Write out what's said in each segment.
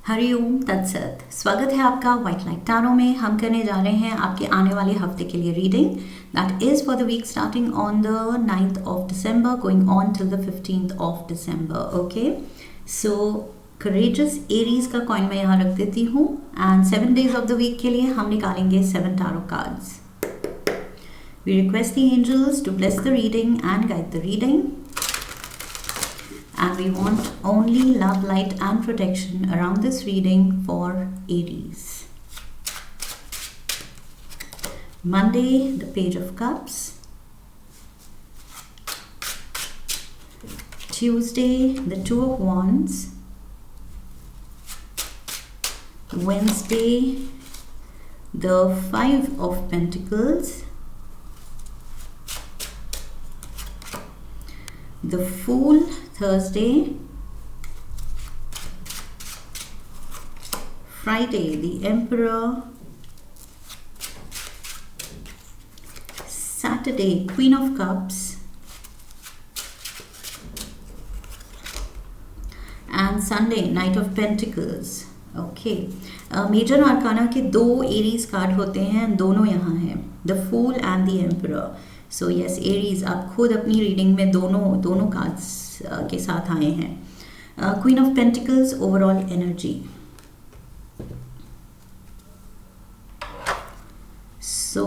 हरिओम तत्सत। स्वागत है आपका व्हाइट लाइट टैरो में। हम करने जा रहे हैं आपके आने वाले हफ्ते के लिए reading that is for the week starting on the 9th of December going on till the 15th of December। Okay, so courageous Aries का कॉइन मैं यहाँ रख देती हूँ and 7 days of the week के लिए हम निकालेंगे 7 tarot cards. We request the angels to bless the reading and guide the reading, and we want only love, light and protection around this reading for Aries. Monday, the Page of Cups. Tuesday, the Two of Wands. Wednesday, the Five of Pentacles. The Fool, Thursday. Friday, the Emperor. Saturday, Queen of Cups. And Sunday, Knight of Pentacles. Okay, major arcana के 2 Aries card होते हैं, दोनों यहाँ हैं, the fool and the emperor. So yes Aries, आप खुद अपनी reading में दोनों कार्ड्स के साथ आए हैं। Queen of pentacles, overall energy. So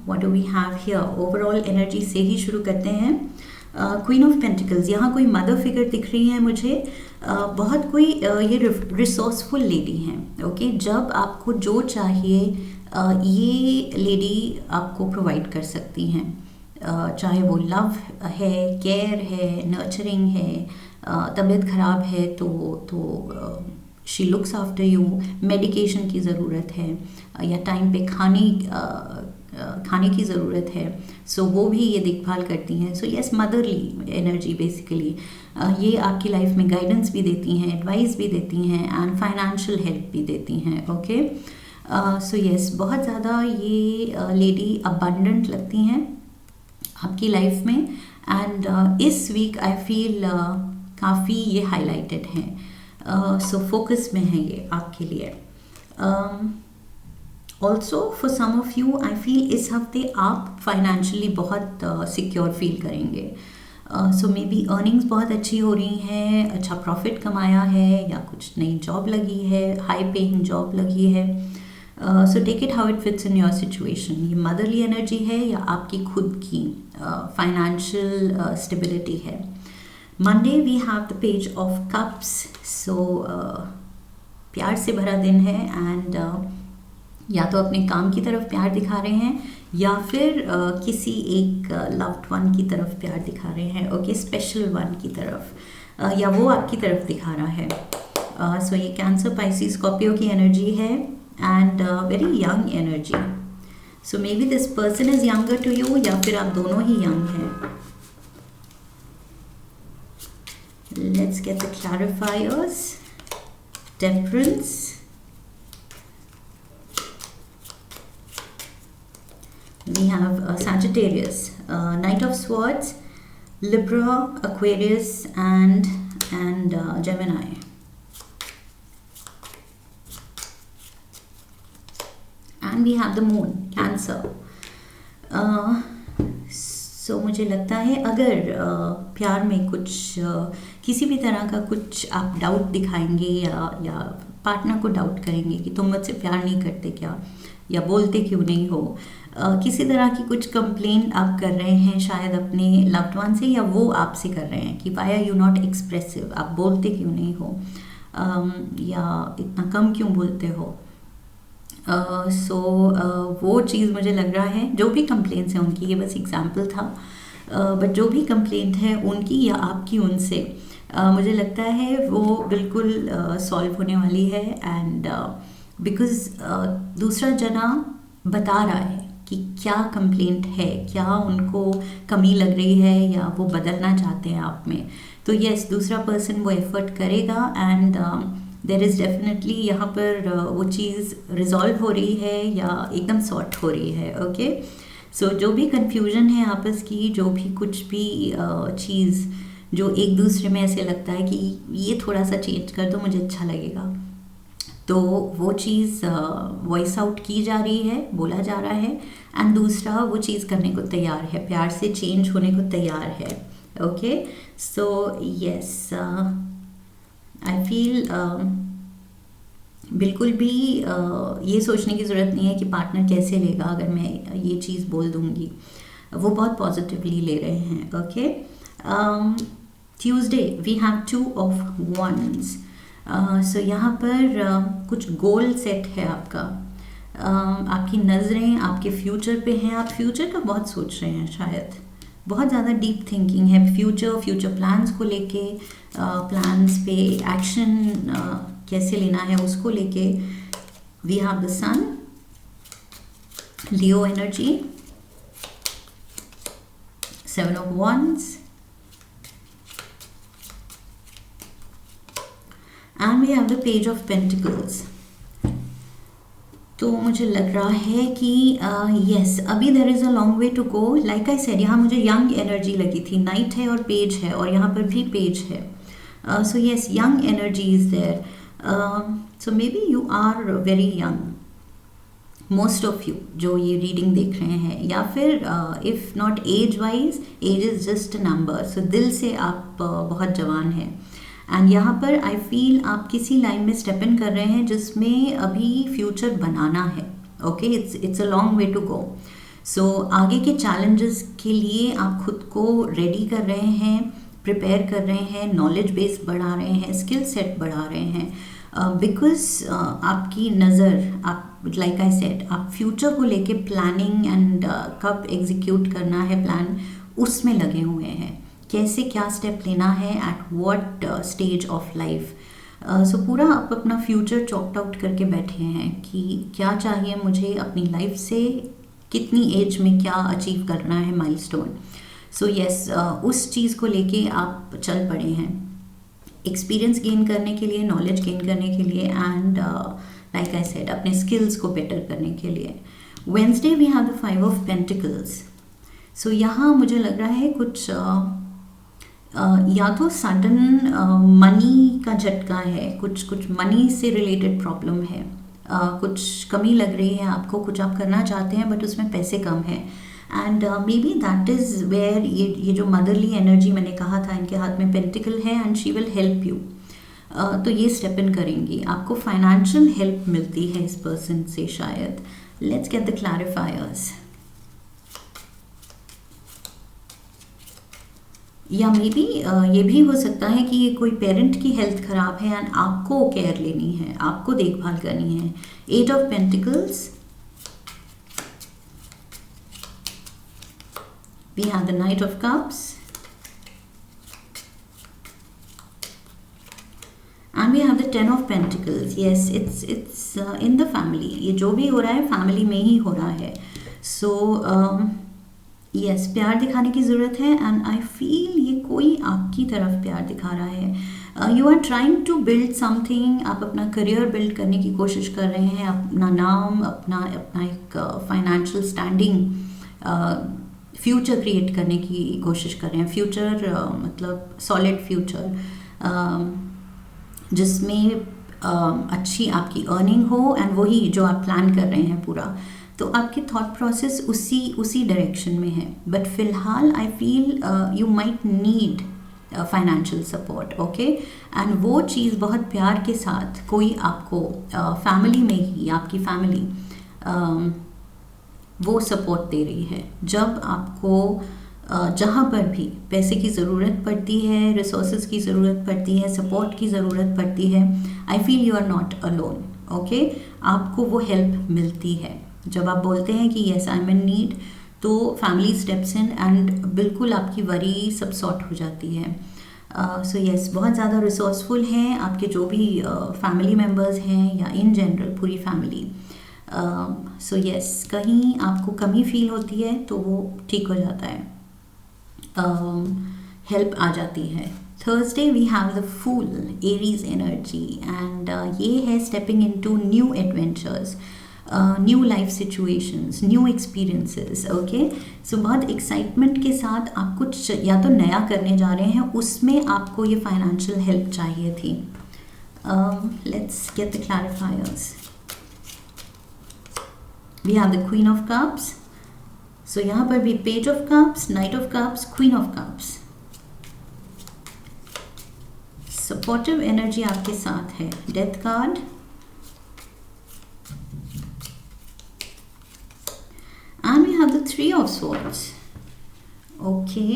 what do we have here? Overall energy से ही शुरू करते हैं। क्वीन ऑफ पेंटिकल्स, यहाँ कोई मदर फिगर दिख रही है मुझे। बहुत कोई ये रिसोर्सफुल लेडी हैं। ओके, जब आपको जो चाहिए ये लेडी आपको प्रोवाइड कर सकती हैं, चाहे वो लव है, केयर है, नर्चरिंग है, तबीयत ख़राब है तो she looks after you, medication की ज़रूरत है या टाइम पे खाने की ज़रूरत है, सो वो भी ये देखभाल करती हैं। So yes, motherly energy basically. ये आपकी लाइफ में गाइडेंस भी देती हैं, एडवाइस भी देती हैं एंड फाइनेंशियल हेल्प भी देती हैं। ओके, सो यस, बहुत ज़्यादा ये लेडी अबंडेंट लगती हैं आपकी लाइफ में एंड इस वीक आई फील काफ़ी ये हाईलाइटेड हैं, सो फोकस में है ये आपके लिए। Also for some of you I feel इस हफ्ते आप फाइनेंशियली बहुत सिक्योर फील करेंगे। सो मे बी अर्निंग्स बहुत अच्छी हो रही हैं, अच्छा प्रॉफिट कमाया है या कुछ नई जॉब लगी है, हाई पेइंग जॉब लगी है। So take it how it fits in your situation. ये मदरली एनर्जी है या आपकी खुद की फाइनेंशियल स्टेबिलिटी है। Monday we have the page of cups. So प्यार से भरा दिन है एंड या तो अपने काम की तरफ प्यार दिखा रहे हैं या फिर किसी एक लव्ड वन की तरफ प्यार दिखा रहे हैं। ओके, स्पेशल वन की तरफ या वो आपकी तरफ दिखा रहा है। सो ये कैंसर, पाइसिस, स्कॉर्पियो की एनर्जी है and very young energy. So maybe this person is younger to you या फिर आप दोनों ही young हैं। Let's get the clarifiers. Temperance. We have Sagittarius, Knight of Swords, Libra, Aquarius and Gemini. And we have the moon, Cancer. So मुझे लगता है अगर प्यार में कुछ किसी भी तरह का कुछ आप डाउट दिखाएंगे या पार्टनर को डाउट करेंगे कि तुम मुझसे प्यार नहीं करते क्या, या बोलते क्यों नहीं हो, किसी तरह की कुछ कंप्लेंट आप कर रहे हैं शायद अपने लव्ड वन से या वो आपसे कर रहे हैं कि why are you not expressive, आप बोलते क्यों नहीं हो, या इतना कम क्यों बोलते हो। वो चीज़ मुझे लग रहा है, जो भी कंप्लेंट्स हैं उनकी, ये बस एग्जाम्पल था, बट जो भी कंप्लेंट है उनकी या आपकी उनसे, मुझे लगता है वो बिल्कुल सॉल्व होने वाली है। एंड बिकॉज दूसरा जना बता रहा है कि क्या कंप्लेंट है, क्या उनको कमी लग रही है या वो बदलना चाहते हैं आप में, तो यस दूसरा पर्सन वो एफर्ट करेगा एंड देयर इज़ डेफिनेटली यहाँ पर वो चीज़ रिजॉल्व हो रही है या एकदम सॉर्ट हो रही है। ओके, सो जो भी कन्फ्यूजन है आपस की, जो भी कुछ भी चीज़ जो एक दूसरे में ऐसे लगता है कि ये थोड़ा सा चेंज कर दो मुझे अच्छा लगेगा, तो वो चीज़ वॉइस आउट की जा रही है, बोला जा रहा है, एंड दूसरा वो चीज़ करने को तैयार है, प्यार से चेंज होने को तैयार है. Okay, so yes, I feel बिल्कुल भी ये सोचने की ज़रूरत नहीं है कि पार्टनर कैसे लेगा अगर मैं ये चीज़ बोल दूँगी. वो बहुत पॉजिटिवली ले रहे हैं. Okay, Tuesday we have 2 of Wands. So यहाँ पर कुछ गोल सेट है आपका. आपकी नज़रें आपके फ्यूचर पे हैं. आप फ्यूचर का बहुत सोच रहे हैं, शायद बहुत ज़्यादा डीप थिंकिंग है फ्यूचर प्लान्स को लेके, प्लान्स पे एक्शन कैसे लेना है उसको लेके. We have the sun, Leo energy, 7 of Wands, and we have the page of pentacles. तो मुझे लग रहा है कि यस, अभी there is a long way to go. Like I said, यहाँ मुझे यंग एनर्जी लगी थी. नाइट है और पेज है, और यहाँ पर भी पेज है. So yes, young energy is there. So maybe you are very young, most of you जो ये रीडिंग देख रहे हैं, या फिर if not age wise, age is just a number. So दिल से आप बहुत जवान हैं. एंड यहाँ पर आई फील आप किसी लाइन में स्टेप इन कर रहे हैं जिसमें अभी फ्यूचर बनाना है. Okay, it's a long way to go. So आगे के चैलेंजेस के लिए आप खुद को रेडी कर रहे हैं, प्रिपेयर कर रहे हैं, नॉलेज बेस बढ़ा रहे हैं, स्किल सेट बढ़ा रहे हैं. बिकॉज आपकी नज़र, आप लाइक आई सेड, आप फ्यूचर को लेके प्लानिंग एंड कब एग्जीक्यूट करना है प्लान, उसमें लगे हुए हैं. कैसे क्या स्टेप लेना है, at what stage of life. So पूरा आप अपना फ्यूचर चॉक्ट आउट करके बैठे हैं कि क्या चाहिए मुझे अपनी लाइफ से, कितनी एज में क्या अचीव करना है माइलस्टोन. सो यस, उस चीज़ को लेके आप चल पड़े हैं, एक्सपीरियंस गेन करने के लिए, नॉलेज गेन करने के लिए, एंड लाइक आई सेड अपने स्किल्स को बेटर करने के लिए. Wednesday we have the 5 of Pentacles. So यहाँ मुझे लग रहा है कुछ या तो सडन मनी का झटका है, कुछ मनी से रिलेटेड प्रॉब्लम है, कुछ कमी लग रही है आपको, कुछ आप करना चाहते हैं बट उसमें पैसे कम है. And maybe that is where ये जो मदरली एनर्जी मैंने कहा था, इनके हाथ में पेंटिकल है and she will help you. तो ये स्टेप इन करेंगी, आपको फाइनेंशियल हेल्प मिलती है इस पर्सन से शायद. Let's get the clarifiers. या मे बी ये भी हो सकता है कि ये कोई पेरेंट की हेल्थ ख़राब है एंड आपको केयर लेनी है, आपको देखभाल करनी है. 8 of Pentacles. We have the Knight of Cups. And we have the 10 of Pentacles. Yes, it's in the family. ये जो भी हो रहा है फैमिली में ही हो रहा है. So यस, प्यार दिखाने की ज़रूरत है. एंड आई फील ये कोई आपकी तरफ प्यार दिखा रहा है. You are trying to build something. आप अपना करियर बिल्ड करने की कोशिश कर रहे हैं, अपना नाम, अपना एक फाइनेंशियल स्टैंडिंग, फ्यूचर क्रिएट करने की कोशिश कर रहे हैं. फ्यूचर मतलब सॉलिड फ्यूचर जिसमें अच्छी आपकी अर्निंग हो, एंड वही जो आप प्लान कर रहे हैं पूरा. तो आपकी थॉट प्रोसेस उसी डायरेक्शन में है. बट फिलहाल आई feel you might need financial support. Okay, and वो चीज़ बहुत प्यार के साथ कोई आपको फैमिली में ही, आपकी फैमिली वो सपोर्ट दे रही है. जब आपको जहाँ पर भी पैसे की ज़रूरत पड़ती है, रिसोर्सेज की ज़रूरत पड़ती है, सपोर्ट की ज़रूरत पड़ती है, I feel you are not alone. Okay, आपको वो हेल्प मिलती है. जब आप बोलते हैं कि yes I am in need, तो फैमिली स्टेप्स इन एंड बिल्कुल आपकी वरी सब सॉर्ट हो जाती है. सो येस, बहुत ज़्यादा रिसोर्सफुल हैं आपके जो भी फैमिली मेम्बर्स हैं, या इन जनरल पूरी फैमिली. सो येस, कहीं आपको कमी फील होती है तो वो ठीक हो जाता है, हेल्प आ जाती है. Thursday we have the fool, Aries energy, and ये है stepping into new adventures, new life situations, new experiences. Okay, so बहुत एक्साइटमेंट के साथ आप कुछ या तो नया करने जा रहे हैं, उसमें आपको ये फाइनेंशियल हेल्प चाहिए थी. Let's get the clarifiers. We have the Queen of Cups. So यहाँ पर भी Page of Cups, Knight of Cups, Queen of Cups. Supportive energy आपके साथ है. Death card. And we have the Three of Swords. Okay.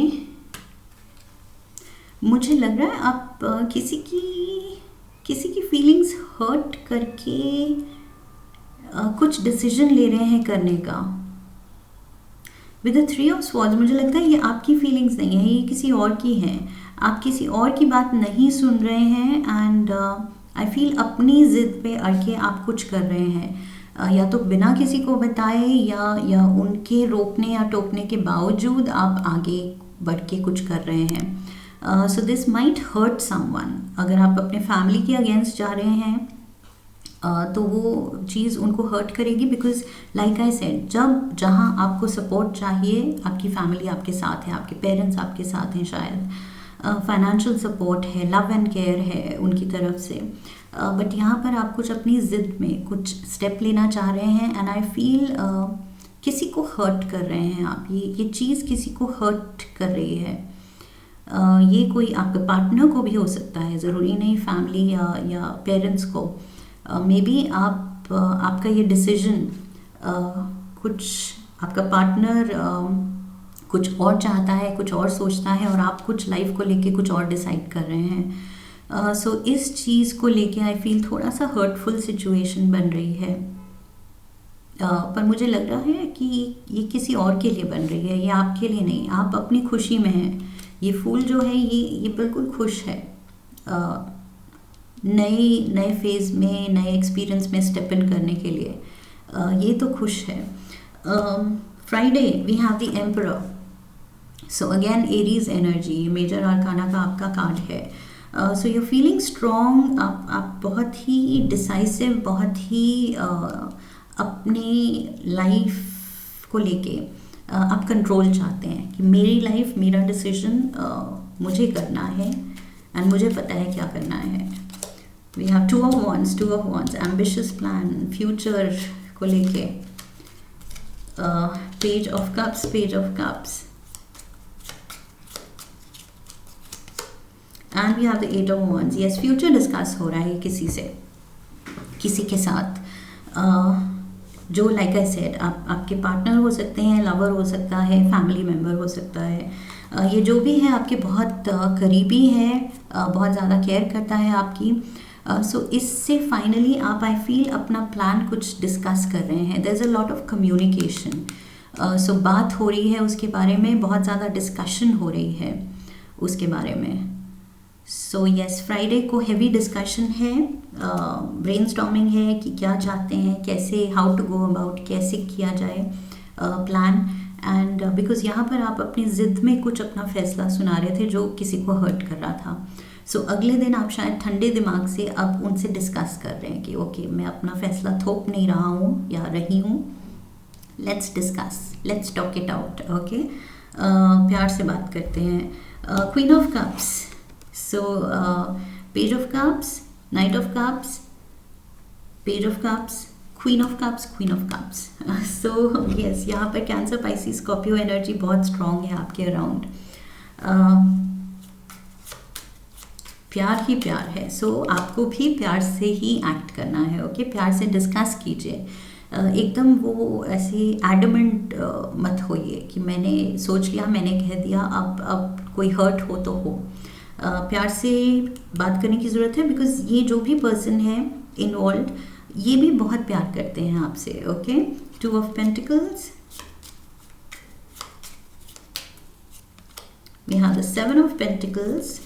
मुझे लग रहा है आप किसी की फीलिंग्स हर्ट करके कुछ डिसीजन ले रहे हैं करने का. With the three of swords मुझे लगता है ये आपकी फीलिंग्स नहीं है, ये किसी और की है. आप किसी और की बात नहीं सुन रहे हैं एंड आई फील अपनी ज़िद पे अड़ के आप कुछ कर रहे हैं, या तो बिना किसी को बताए या उनके रोकने या टोकने के बावजूद आप आगे बढ़ के कुछ कर रहे हैं. So this might hurt someone. अगर आप अपने फैमिली के अगेंस्ट जा रहे हैं तो वो चीज़ उनको हर्ट करेगी, बिकॉज लाइक आई सेड, जब जहाँ आपको सपोर्ट चाहिए आपकी फैमिली आपके साथ है, आपके पेरेंट्स आपके साथ हैं, शायद फाइनेंशियल सपोर्ट है, लव एंड केयर है उनकी तरफ से, बट यहाँ पर आप कुछ अपनी ज़िद में कुछ स्टेप लेना चाह रहे हैं एंड आई फील किसी को हर्ट कर रहे हैं आप. ये चीज़ किसी को हर्ट कर रही है. ये कोई आपके पार्टनर को भी हो सकता है, ज़रूरी नहीं फैमिली या पेरेंट्स को. मे बी आपका ये डिसीजन कुछ आपका पार्टनर कुछ और चाहता है, कुछ और सोचता है और आप कुछ लाइफ को लेके कुछ और डिसाइड कर रहे हैं. सो इस चीज़ को लेके आई फील थोड़ा सा हर्टफुल सिचुएशन बन रही है. पर मुझे लग रहा है कि ये किसी और के लिए बन रही है, ये आपके लिए नहीं. आप अपनी खुशी में हैं. ये फूल जो है ये बिल्कुल खुश है, नए फेज़ में, नए एक्सपीरियंस में स्टेप इन करने के लिए. ये तो खुश है. Friday we have the emperor. So again Aries energy, major arcana का आपका कार्ड है. So you feeling strong. आप बहुत ही डिसाइसिव, बहुत ही अपनी लाइफ को लेके आप कंट्रोल चाहते हैं कि मेरी लाइफ, मेरा डिसीजन मुझे करना है एंड मुझे पता है क्या करना है. We have two of wands, ambitious plan, future को लेके. Page of cups and we have the eight of wands. Yes, future discuss हो रहा है किसी के साथ, जो लाइक आई सेड आपके पार्टनर हो सकते हैं, लवर हो सकता है, फैमिली मेम्बर हो सकता है. ये जो भी है आपके बहुत करीबी है, बहुत ज़्यादा केयर करता है आपकी. सो इससे फाइनली आप आई फील अपना प्लान कुछ डिस्कस कर रहे हैं. There is a lot of communication. So बात हो रही है उसके बारे में, बहुत ज़्यादा डिस्कशन हो रही है उसके बारे में. सो यस, फ्राइडे को हेवी डिस्कशन है, ब्रेनस्टॉर्मिंग है कि क्या चाहते हैं, कैसे, हाउ टू गो अबाउट, कैसे किया जाए प्लान. एंड बिकॉज यहाँ पर आप अपनी ज़िद में कुछ अपना फैसला सुना रहे थे जो किसी को हर्ट कर रहा था. सो अगले दिन आप शायद ठंडे दिमाग से अब उनसे डिस्कस कर रहे हैं कि ओके, मैं अपना फैसला थोप नहीं रहा हूँ या रही हूँ, let's discuss, let's talk it out. Okay, प्यार से बात करते हैं. Queen of cups. So, Page of Cups, Knight of Cups, Page of Cups, Queen of Cups. So, yes, यहाँ पर कैंसर, पाइसिस, स्कॉर्पियो एनर्जी बहुत स्ट्रॉन्ग है आपके अराउंड. प्यार ही प्यार है. सो आपको भी प्यार से ही एक्ट करना है. ओके, प्यार से डिस्कस कीजिए. एकदम वो ऐसे एडमेंट मत होइए कि मैंने सोच लिया, मैंने कह दिया, अब कोई हर्ट हो तो हो. प्यार से बात करने की ज़रूरत है, बिकॉज ये जो भी पर्सन है इन्वॉल्व, ये भी बहुत प्यार करते हैं आपसे. Okay, two of pentacles, we have the seven of pentacles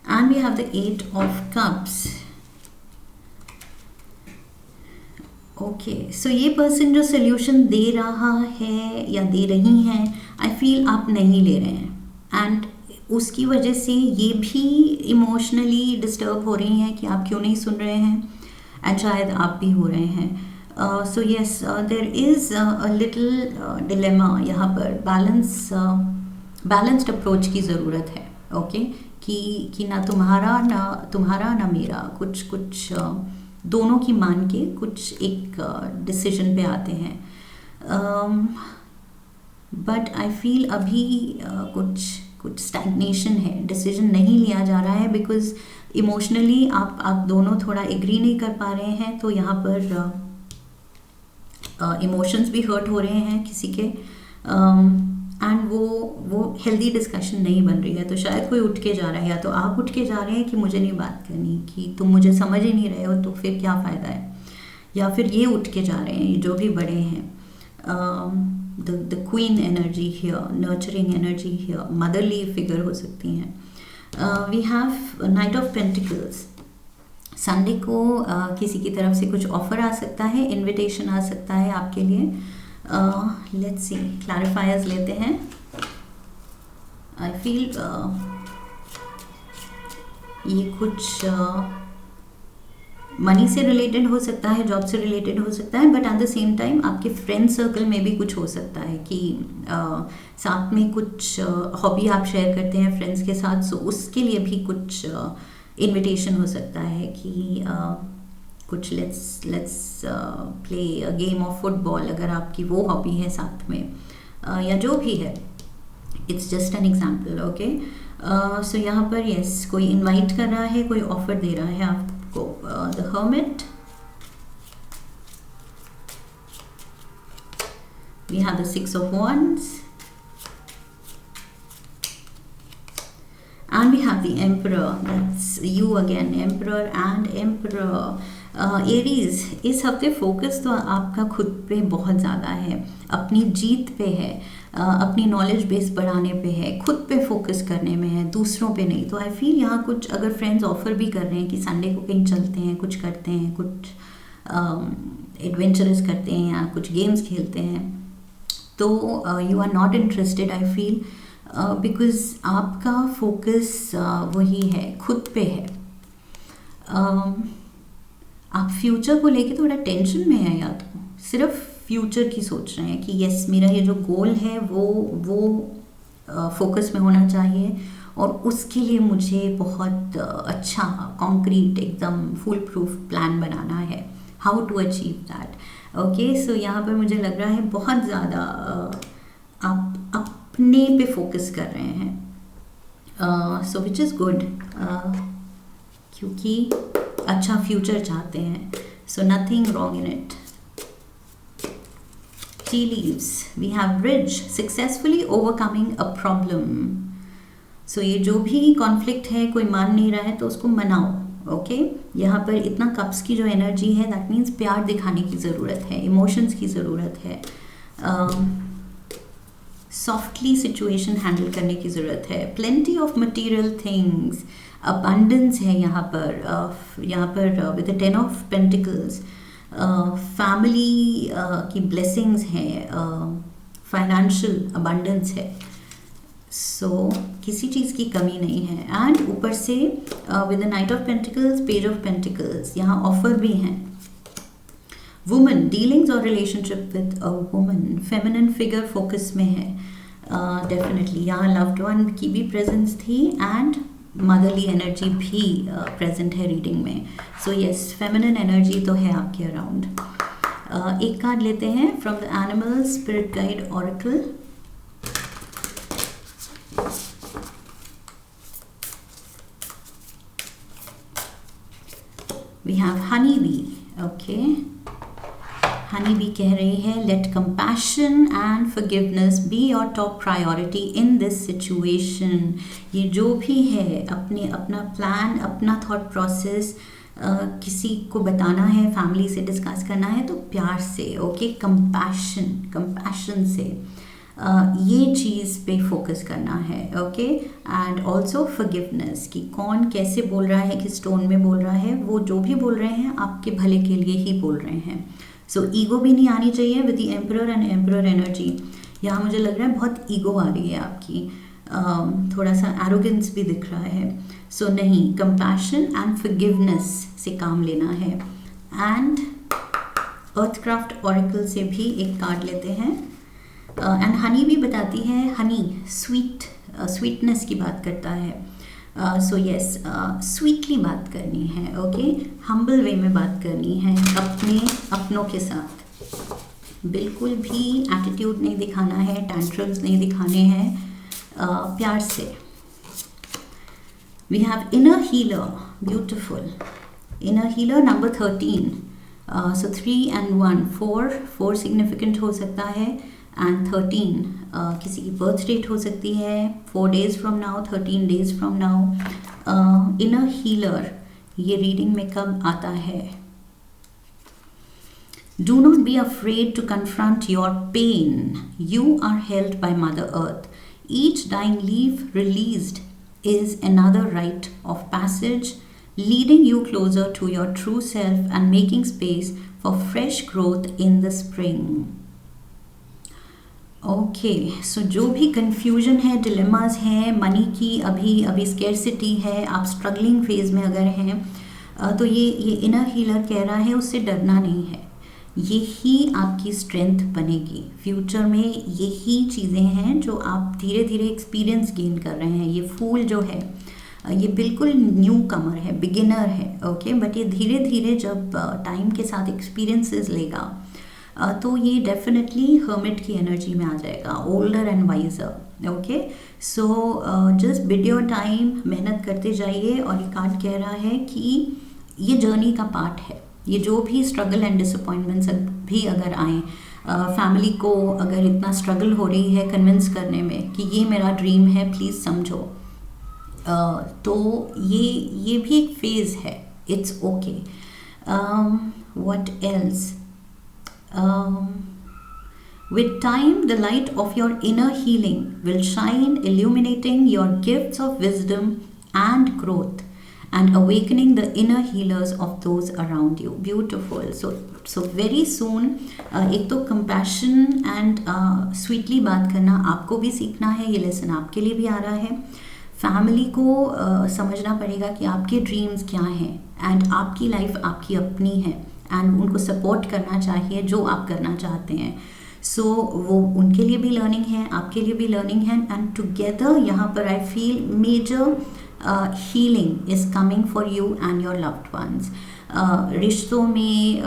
and we have the eight of cups. Okay, so ये पर्सन जो सोल्यूशन दे रहा है या दे रही हैं, आई फील आप नहीं ले रहे हैं एंड उसकी वजह से ये भी इमोशनली डिस्टर्ब हो रही हैं कि आप क्यों नहीं सुन रहे हैं, एंड शायद आप भी हो रहे हैं. So yes, there is a little dilemma यहाँ पर. बैलेंस्ड अप्रोच की ज़रूरत है. ओके, कि ना तुम्हारा ना मेरा, कुछ कुछ दोनों की मान के कुछ एक डिसीजन पे आते हैं। बट आई फील अभी कुछ स्टैग्नेशन है, डिसीजन नहीं लिया जा रहा है, बिकॉज इमोशनली आप दोनों थोड़ा एग्री नहीं कर पा रहे हैं। तो यहाँ पर इमोशंस भी हर्ट हो रहे हैं किसी के, एंड वो हेल्दी डिस्कशन नहीं बन रही है। तो शायद कोई उठ के जा रहा है, या तो आप उठ के जा रहे हैं कि मुझे नहीं बात करनी, कि तुम मुझे समझ ही नहीं रहे हो, तो फिर क्या फ़ायदा है, या फिर ये उठ के जा रहे हैं जो भी बड़े हैं। The queen energy here, nurturing energy here, motherly figure हो सकती हैं। We have knight of pentacles. Sunday को किसी की तरफ से कुछ ऑफर आ सकता है, इनविटेशन आ सकता है आपके लिए। लेट्स सी, क्लैरिफायर्स लेते हैं। आई फील ये कुछ मनी से रिलेटेड हो सकता है, जॉब से रिलेटेड हो सकता है, but at the same time आपके फ्रेंड सर्कल में भी कुछ हो सकता है कि साथ में कुछ हॉबी आप शेयर करते हैं फ्रेंड्स के साथ, सो उसके लिए भी कुछ इनविटेशन हो सकता है कि कुछ let's play a game of football, अगर आपकी वो हॉबी है साथ में, या जो भी है। It's just an example, okay. So यहाँ पर यस, कोई इनवाइट कर रहा है, कोई ऑफर दे रहा है आपको। The hermit, we have the 6 of Wands, and we have the Emperor. That's you again, Emperor and Emperor. Aries, इस हफ्ते फोकस तो आपका खुद पे बहुत ज़्यादा है, अपनी जीत पे है, अपनी नॉलेज बेस बढ़ाने पे है, खुद पे फोकस करने में है, दूसरों पे नहीं। तो आई फील यहाँ कुछ अगर फ्रेंड्स ऑफर भी कर रहे हैं कि संडे को कहीं चलते हैं, कुछ करते हैं, कुछ एडवेंचरस करते हैं या कुछ गेम्स खेलते हैं, तो you are not interested I feel, because आपका फोकस वही है, खुद पे है। आप फ्यूचर को लेके थोड़ा टेंशन में है, या तो सिर्फ फ्यूचर की सोच रहे हैं कि यस मेरा ये जो गोल है वो फोकस में होना चाहिए, और उसके लिए मुझे बहुत अच्छा कॉन्क्रीट एकदम फुल प्रूफ प्लान बनाना है, how to achieve that. Okay, so यहाँ पर मुझे लग रहा है बहुत ज़्यादा आप अपने पे फोकस कर रहे हैं, सो विच इज़ गुड, क्योंकि अच्छा फ्यूचर चाहते हैं, so nothing wrong in it. Tea leaves, we have bridge, successfully overcoming a problem. So ये जो भी कॉन्फ्लिक्ट है, कोई मान नहीं रहा है तो उसको मनाओ, ओके। यहाँ पर इतना कप्स की जो एनर्जी है, दैट मीन्स प्यार दिखाने की ज़रूरत है, इमोशंस की ज़रूरत है, सॉफ्टली सिचुएशन हैंडल करने की ज़रूरत है, plenty of material things, abundance है यहाँ पर with the 10 of Pentacles, family की ब्लेसिंग्स हैं, फाइनेंशियल अबंडेंस है, सो किसी चीज़ की कमी नहीं है। एंड ऊपर से with the night of pentacles, page of pentacles, यहाँ ऑफर भी हैं। वुमन, डीलिंग्स और relationship with a woman, feminine figure focus में है डेफिनेटली। यहाँ लव्ड वन की भी प्रेजेंस थी, एंड मदरली एनर्जी भी प्रेजेंट है रीडिंग में। सो यस, फेमिनिन एनर्जी तो है आपके अराउंड। एक कार्ड लेते हैं from the animal spirit guide oracle. We have honey bee, okay. Honey bee कह रही है, let compassion and forgiveness be your top priority in this situation. ये जो भी है, अपना प्लान, अपना थॉट प्रोसेस किसी को बताना है, फैमिली से डिस्कस करना है, तो प्यार से, ओके, कंपैशन से ये चीज़ पे फोकस करना है, ओके। एंड ऑल्सो फॉरगिवनेस, कि कौन कैसे बोल रहा है, किस टोन में बोल रहा है, वो जो भी बोल रहे हैं आपके भले के लिए ही बोल रहे हैं। सो ईगो भी नहीं आनी चाहिए with the emperor and emperor energy. यहाँ मुझे लग रहा है बहुत ईगो आ रही है आपकी, थोड़ा सा एरोगेंस भी दिख रहा है। सो नहीं, कंपैशन एंड फॉरगिवनेस से काम लेना है। एंड अर्थक्राफ्ट ऑरेकल से भी एक कार्ड लेते हैं। एंड हनी भी बताती है, हनी स्वीटनेस की बात करता है। सो यस, स्वीटली बात करनी है, ओके, हम्बल वे में बात करनी है अपने अपनों के साथ। बिल्कुल भी एटीट्यूड नहीं दिखाना है, टैंट्रम्स नहीं दिखाने हैं, प्यार से। We have inner healer, beautiful inner healer number 13। So 3 and 1, 4 significant हो सकता है, एंड 13 किसी की बर्थ डेट हो सकती है, 4 days from now, 13 days from now। Inner healer ये रीडिंग में कब आता है? Do not be afraid to confront your pain. You are held by Mother Earth. Each dying leaf released is another rite of passage, leading you closer to your true self and making space for fresh growth in the spring. Okay, so जो भी confusion है, dilemmas हैं, money की अभी scarcity है, आप struggling phase में अगर हैं, तो ये इनर हीलर कह रहा है उससे डरना नहीं है, यही आपकी स्ट्रेंथ बनेगी फ्यूचर में। यही चीज़ें हैं जो आप धीरे धीरे एक्सपीरियंस गेन कर रहे हैं। ये फूल जो है ये बिल्कुल न्यू कमर है, बिगिनर है, ओके, बट ये धीरे धीरे जब टाइम के साथ एक्सपीरियंसेस लेगा तो ये डेफिनेटली हर्मिट की एनर्जी में आ जाएगा, older and wiser, okay. So just bid your time, मेहनत करते जाइए। और ये कार्ड कह रहा है कि ये जर्नी का पार्ट है, ये जो भी स्ट्रगल एंड डिसअपॉइंटमेंट्स भी अगर आए, फैमिली को अगर इतना स्ट्रगल हो रही है कन्विंस करने में कि ये मेरा ड्रीम है, प्लीज़ समझो, तो ये भी एक फेज़ है, it's okay. What else? With time, the light of your inner healing will shine, illuminating your gifts of wisdom and growth, and awakening the inner healers of those around you. Beautiful. So very soon, एक तो compassion and sweetly बात करना आपको भी सीखना है, ये lesson आपके लिए भी आ रहा है। फैमिली को समझना पड़ेगा कि आपके ड्रीम्स क्या हैं, एंड आपकी लाइफ आपकी अपनी है, एंड उनको सपोर्ट करना चाहिए जो आप करना चाहते हैं। सो वो उनके लिए भी लर्निंग है, आपके लिए भी लर्निंग है, एंड टुगेदर यहाँ पर I feel major healing is coming for you and your loved ones. रिश्तों में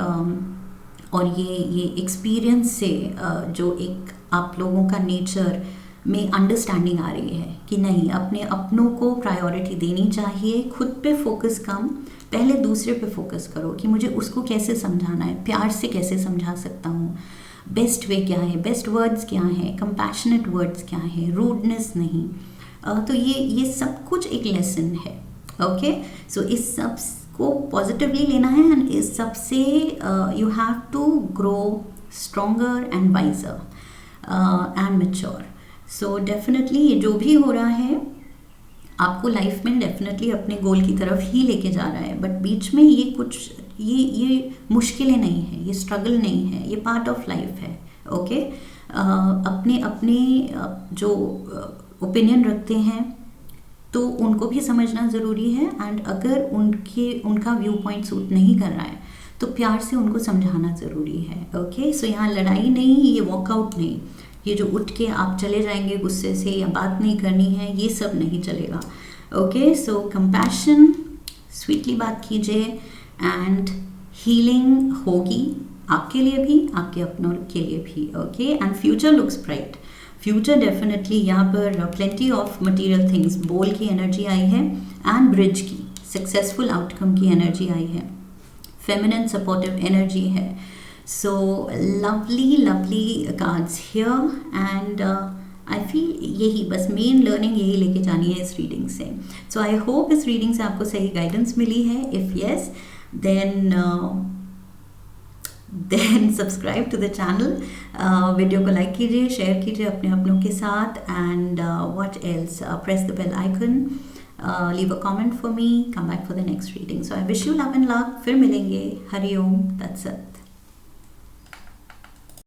और ये एक्सपीरियंस से जो एक आप लोगों का नेचर में अंडरस्टैंडिंग आ रही है कि नहीं, अपने अपनों को प्रायोरिटी देनी चाहिए, खुद पे फोकस कम, पहले दूसरे पे फोकस करो कि मुझे उसको कैसे समझाना है, प्यार से कैसे समझा सकता हूँ, बेस्ट वे क्या है, बेस्ट वर्ड्स क्या हैं, कंपैशनेट वर्ड्स क्या है, रूडनेस नहीं। तो ये सब कुछ एक लेसन है, ओके। सो इस सब को पॉजिटिवली लेना है, एंड इस सब से you have to grow stronger and wiser and mature. So definitely ये जो भी हो रहा है आपको लाइफ में डेफिनेटली अपने गोल की तरफ ही लेके जा रहा है, बट बीच में ये कुछ ये मुश्किलें नहीं हैं, ये स्ट्रगल नहीं है, ये पार्ट ऑफ लाइफ है, ओके। अपने जो ओपिनियन रखते हैं तो उनको भी समझना ज़रूरी है, एंड अगर उनका व्यू पॉइंट सूट नहीं कर रहा है तो प्यार से उनको समझाना ज़रूरी है, ओके। सो यहाँ लड़ाई नहीं, ये वॉकआउट नहीं, ये जो उठ के आप चले जाएंगे गुस्से से या बात नहीं करनी है, ये सब नहीं चलेगा, ओके। सो कंपैशन, स्वीटली बात कीजिए, एंड हीलिंग होगी आपके लिए भी, आपके अपनों के लिए भी, okay. And future looks bright, future definitely यहाँ पर प्लेंटी ऑफ मटेरियल थिंग्स, बोल की एनर्जी आई है, एंड ब्रिज की सक्सेसफुल आउटकम की एनर्जी आई है, फेमिनिन सपोर्टिव एनर्जी है। So lovely cards here, and I feel यही बस मेन लर्निंग यही लेके जानी है इस रीडिंग से। सो आई होप इस रीडिंग से आपको सही गाइडेंस मिली है। If yes, then subscribe to the channel, video को लाइक कीजिए, शेयर कीजिए अपने अपनों के साथ, and what else, press the bell icon, leave a comment for me, come back for the next reading. So I wish you love and luck, फिर मिलेंगे, हरि ओम, that's it.